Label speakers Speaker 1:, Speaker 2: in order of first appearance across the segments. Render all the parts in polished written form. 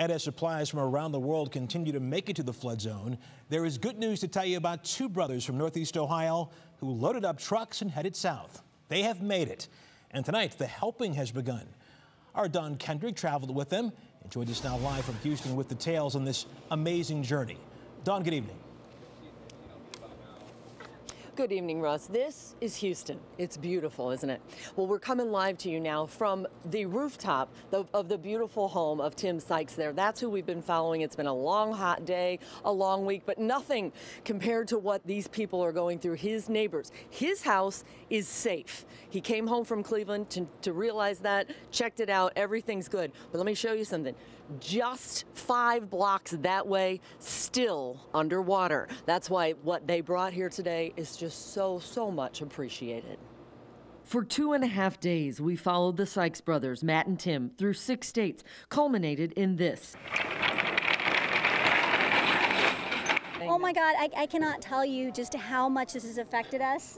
Speaker 1: And as supplies from around the world continue to make it to the flood zone, there is good news to tell you about two brothers from Northeast Ohio who loaded up trucks and headed south. They have made it. And tonight, the helping has begun. Our Dawn Kendrick traveled with them and joined us now live from Houston with details on this amazing journey. Dawn, good evening.
Speaker 2: Good evening, Russ. This is Houston. It's beautiful, isn't it? Well, we're coming live to you now from the rooftop of the beautiful home of Tim Sykes there. That's who we've been following. It's been a long, hot day, a long week, but nothing compared to what these people are going through. His neighbors. His house is safe. He came home from Cleveland to realize that, checked it out. Everything's good. But let me show you something. Just 5 blocks that way, still underwater. That's why what they brought here today is just so much appreciated. For 2.5 days, we followed the Sykes brothers, Matt and Tim, through 6 states, culminated in this.
Speaker 3: Oh my God, I cannot tell you just how much this has affected us.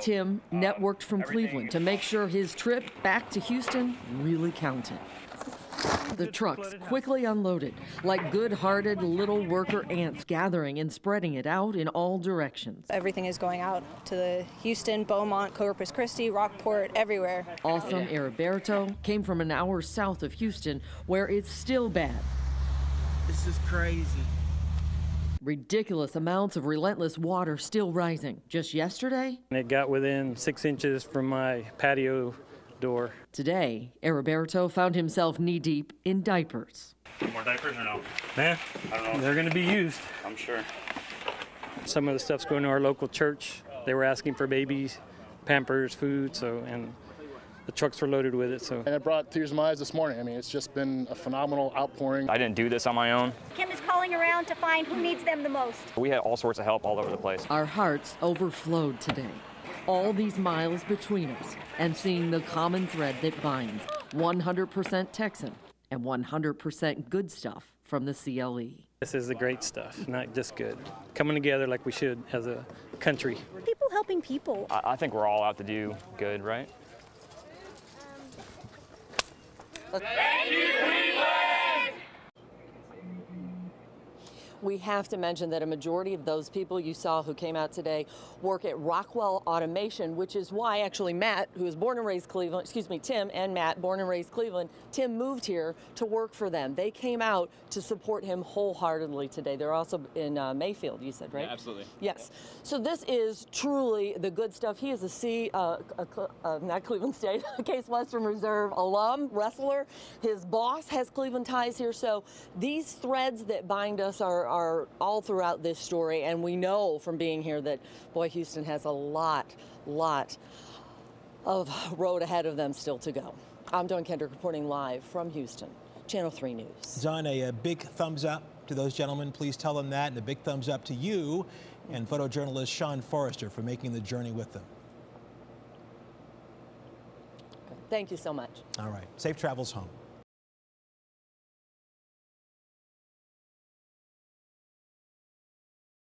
Speaker 2: Tim networked from Cleveland to make sure his trip back to Houston really counted. The trucks quickly unloaded, like good-hearted little worker ants gathering and spreading it out in all directions.
Speaker 4: Everything is going out to the Houston, Beaumont, Corpus Christi, Rockport, everywhere.
Speaker 2: All from Heriberto came from an hour south of Houston, where it's still bad.
Speaker 5: This is crazy.
Speaker 2: Ridiculous amounts of relentless water still rising. Just yesterday,
Speaker 6: it got within 6 inches from my patio door.
Speaker 2: Today, Heriberto found himself knee-deep in diapers.
Speaker 7: More diapers or no?
Speaker 6: Man,
Speaker 7: I don't know.
Speaker 6: they're going to be used.
Speaker 7: I'm sure.
Speaker 6: Some of the stuff's going to our local church. They were asking for babies, Pampers, food, and the trucks were loaded with it.
Speaker 8: And it brought tears to my eyes this morning. I mean, it's just been a phenomenal outpouring.
Speaker 9: I didn't do this on my own.
Speaker 3: Kim is calling around to find who needs them the most.
Speaker 9: We had all sorts of help all over the place.
Speaker 2: Our hearts overflowed today. All these miles between us and seeing the common thread that binds 100% Texan and 100% good stuff from the CLE.
Speaker 6: This is the great stuff, not just good. Coming together like we should as a country.
Speaker 3: People helping people.
Speaker 9: I think we're all out to do good, right?
Speaker 7: Thank you, Cleveland!
Speaker 2: We have to mention that a majority of those people you saw who came out today work at Rockwell Automation, which is why actually Matt, who is born and raised Cleveland, Tim and Matt, born and raised Cleveland, Tim moved here to work for them. They came out to support him wholeheartedly today. They're also in Mayfield, you said, right?
Speaker 9: Yeah, absolutely.
Speaker 2: Yes. So this is truly the good stuff. He is not Cleveland State, Case Western Reserve alum, wrestler. His boss has Cleveland ties here. So these threads that bind us are all throughout this story, and we know from being here that, boy, Houston has a lot of road ahead of them still to go. I'm Dawn Kendrick reporting live from Houston, Channel 3 News.
Speaker 1: Dawn, a big thumbs up to those gentlemen. Please tell them that, and a big thumbs up to you and photojournalist Sean Forrester for making the journey with them.
Speaker 2: Thank you so much.
Speaker 1: All right. Safe travels home.